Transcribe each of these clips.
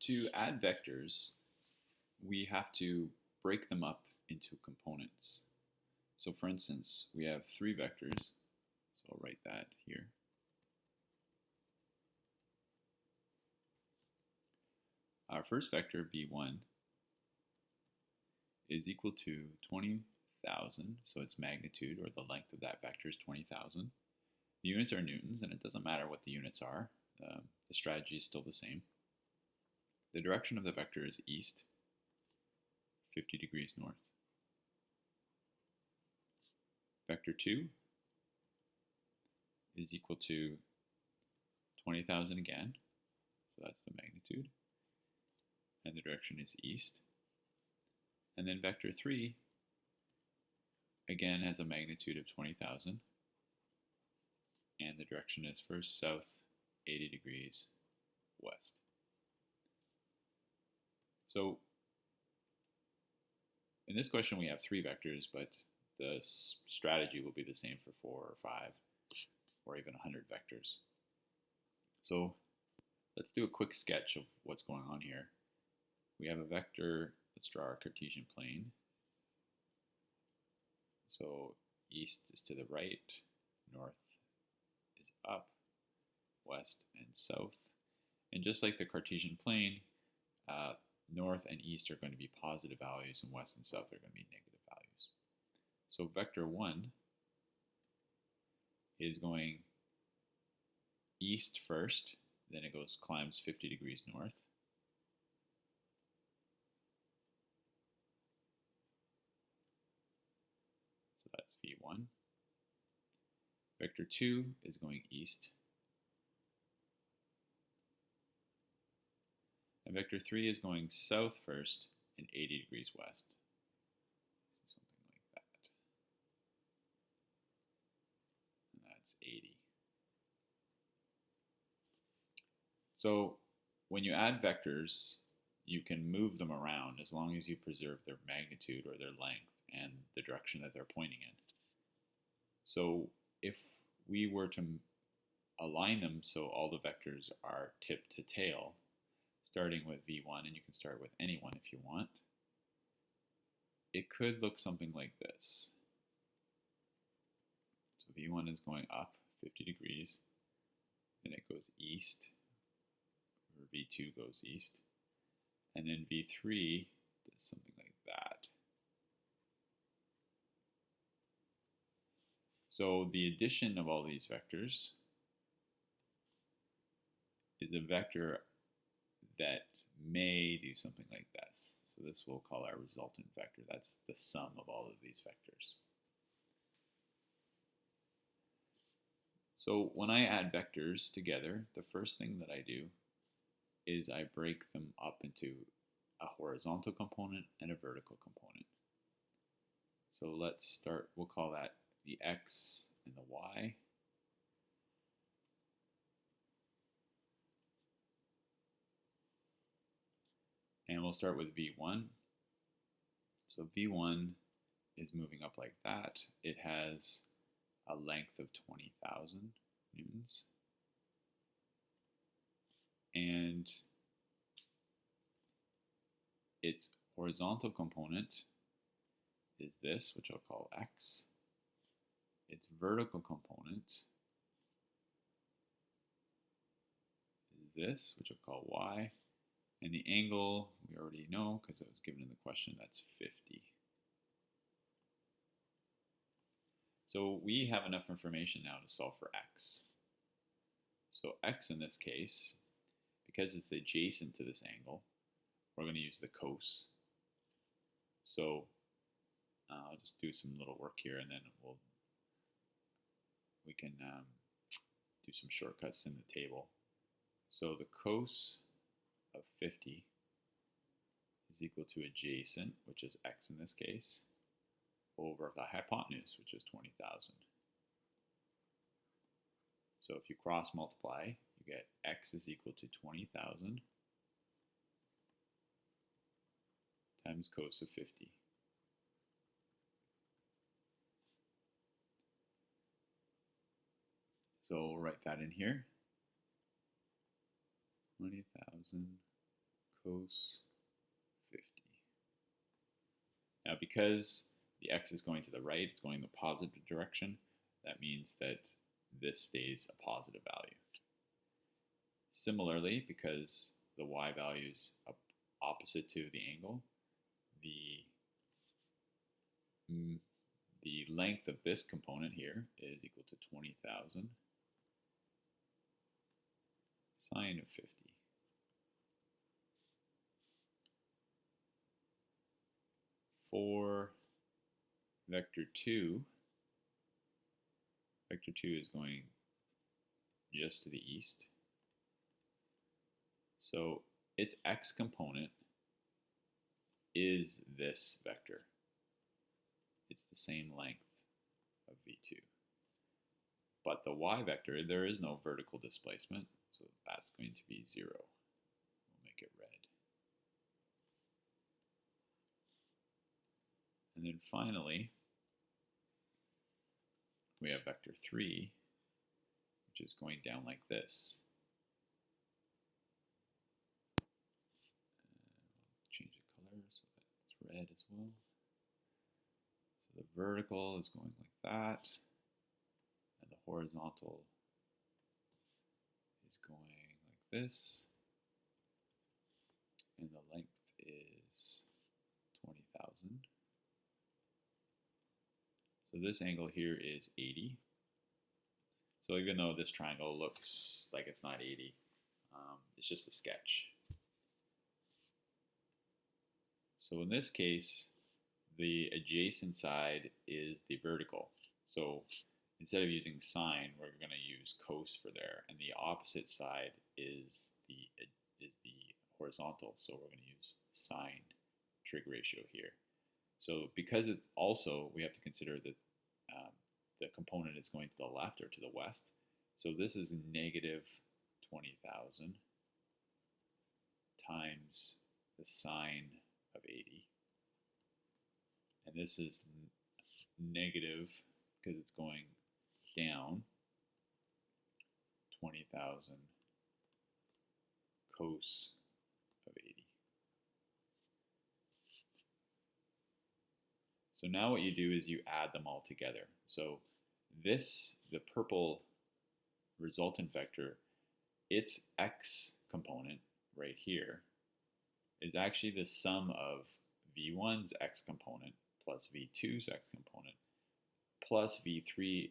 To add vectors, we have to break them up into components. So for instance, we have three vectors, so I'll write that here. Our first vector, v1, is equal to 20,000, so its magnitude, or the length of that vector, is 20,000. The units are newtons, and it doesn't matter what the units are. The strategy is still the same. The direction of the vector is east, 50 degrees north. Vector 2 is equal to 20,000 again, so that's the magnitude, and the direction is east. And then vector 3 again has a magnitude of 20,000, and the direction is first south, 80 degrees west. So in this question we have three vectors, but the strategy will be the same for 4 or 5 or even 100 vectors. So let's do a quick sketch of what's going on here. We have a vector, let's draw our Cartesian plane. So east is to the right, north is up, west and south. And just like the Cartesian plane, north and east are going to be positive values and west and south are going to be negative values. So vector 1 is going east first, then it climbs 50 degrees north. So that's v1. Vector 2 is going east. And vector 3 is going south first and 80 degrees west. Something like that. And that's 80. So when you add vectors, you can move them around as long as you preserve their magnitude or their length and the direction that they're pointing in. So if we were to align them so all the vectors are tip to tail, starting with v1, and you can start with any one if you want, it could look something like this. So v1 is going up 50 degrees, then it goes east, or v2 goes east, and then v3 does something like that. So the addition of all these vectors is a vector that may do something like this. So this we'll call our resultant vector. That's the sum of all of these vectors. So when I add vectors together, the first thing that I do is I break them up into a horizontal component and a vertical component. So let's start, we'll call that the x and the y. And we'll start with v1. So v1 is moving up like that. It has a length of 20,000 newtons. And its horizontal component is this, which I'll call x. Its vertical component is this, which I'll call y. And the angle, we already know because it was given in the question, that's 50. So we have enough information now to solve for x. So x in this case, because it's adjacent to this angle, we're going to use the cos. So I'll just do some little work here and then we can do some shortcuts in the table. So the cos of 50 is equal to adjacent, which is x in this case, over the hypotenuse, which is 20,000. So if you cross multiply, you get x is equal to 20,000 times cos of 50. So we'll write that in here. 20,000 cos 50. Now because the x is going to the right, it's going in the positive direction, that means that this stays a positive value. Similarly, because the y value is opposite to the angle, the length of this component here is equal to 20,000 sine of 50. For vector 2 is going just to the east. So its x component is this vector. It's the same length of v2. But the y vector, there is no vertical displacement, so that's going to be 0. We'll make it red. And then finally, we have vector 3, which is going down like this. Change the color so that it's red as well. So the vertical is going like that, and the horizontal is going like this, and the length is 20,000. So this angle here is 80. So even though this triangle looks like it's not 80, it's just a sketch. So in this case, the adjacent side is the vertical. So instead of using sine, we're going to use cos for there, and the opposite side is the horizontal. So we're going to use sine trig ratio here. So because it also, we have to consider that the component is going to the left or to the west. So this is negative 20,000 times the sine of 80. And this is negative because it's going down 20,000 cos of 80. So now what you do is you add them all together. So this, the purple resultant vector, its x component right here is actually the sum of v1's x component plus v2's x component plus v3's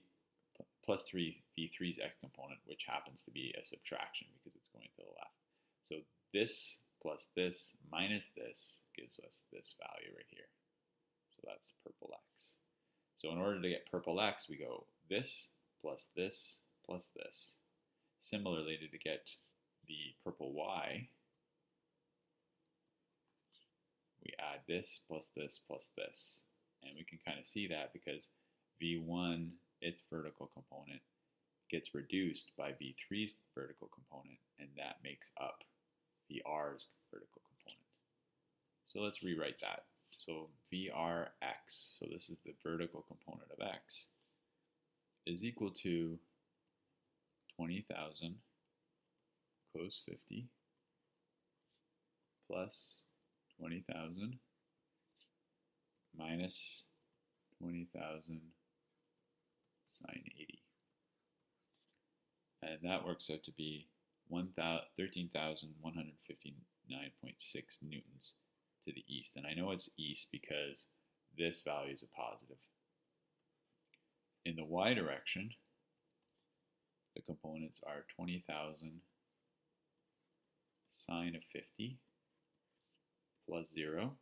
x component, which happens to be a subtraction because it's going to the left. So this plus this minus this gives us this value right here. So that's purple x. So in order to get purple x, we go this plus this plus this. Similarly, to get the purple y, we add this plus this plus this. And we can kind of see that because v1, its vertical component, gets reduced by v3's vertical component, and that makes up vr's vertical component. So let's rewrite that. So vrx, so this is the vertical component of x, is equal to 20,000 cos 50 plus 20,000 minus 20,000 sine 80. And that works out to be 13,159.6 newtons to the east. And I know it's east because this value is a positive. In the y direction, the components are 20,000 sine of 50 plus 0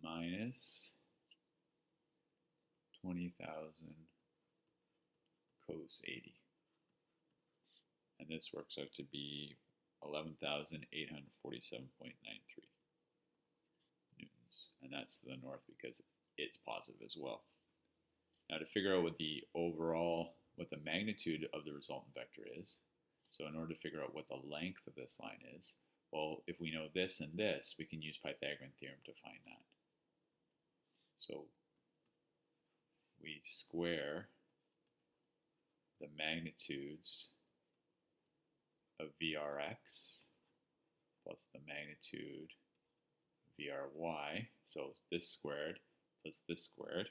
minus 20,000 cos 80. And this works out to be 11,847.93 newtons. And that's to the north because it's positive as well. Now to figure out what the magnitude of the resultant vector is, so in order to figure out what the length of this line is, well, if we know this and this, we can use Pythagorean theorem to find that. So we square the magnitudes of vrx plus the magnitude VRY, so this squared plus this squared,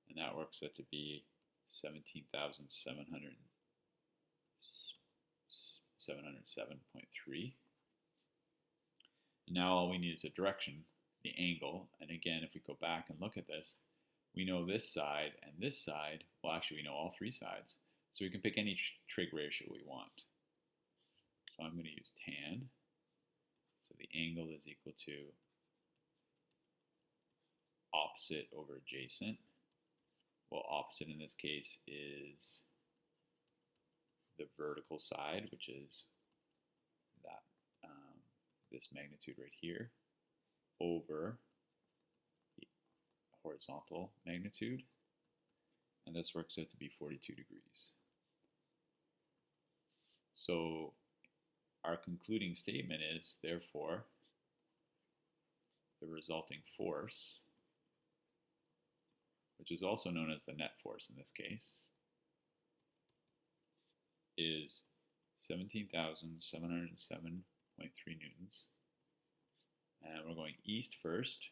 and that works out to be 17,707.3. And now all we need is a direction, the angle, and again, if we go back and look at this, we know this side and this side, well actually we know all three sides, so we can pick any trig ratio we want. So I'm going to use tan, so the angle is equal to opposite over adjacent. Well, opposite in this case is the vertical side, which is that this magnitude right here, over the horizontal magnitude, and this works out to be 42 degrees. So our concluding statement is, therefore, the resulting force, which is also known as the net force in this case, is 17,707.3 newtons. And we're going east first,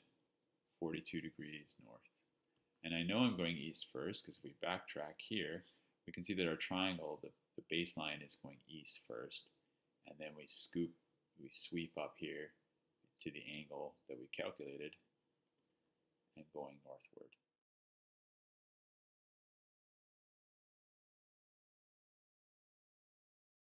42 degrees north. And I know I'm going east first because if we backtrack here, we can see that our triangle, the baseline is going east first, and then we sweep up here to the angle that we calculated and going northward.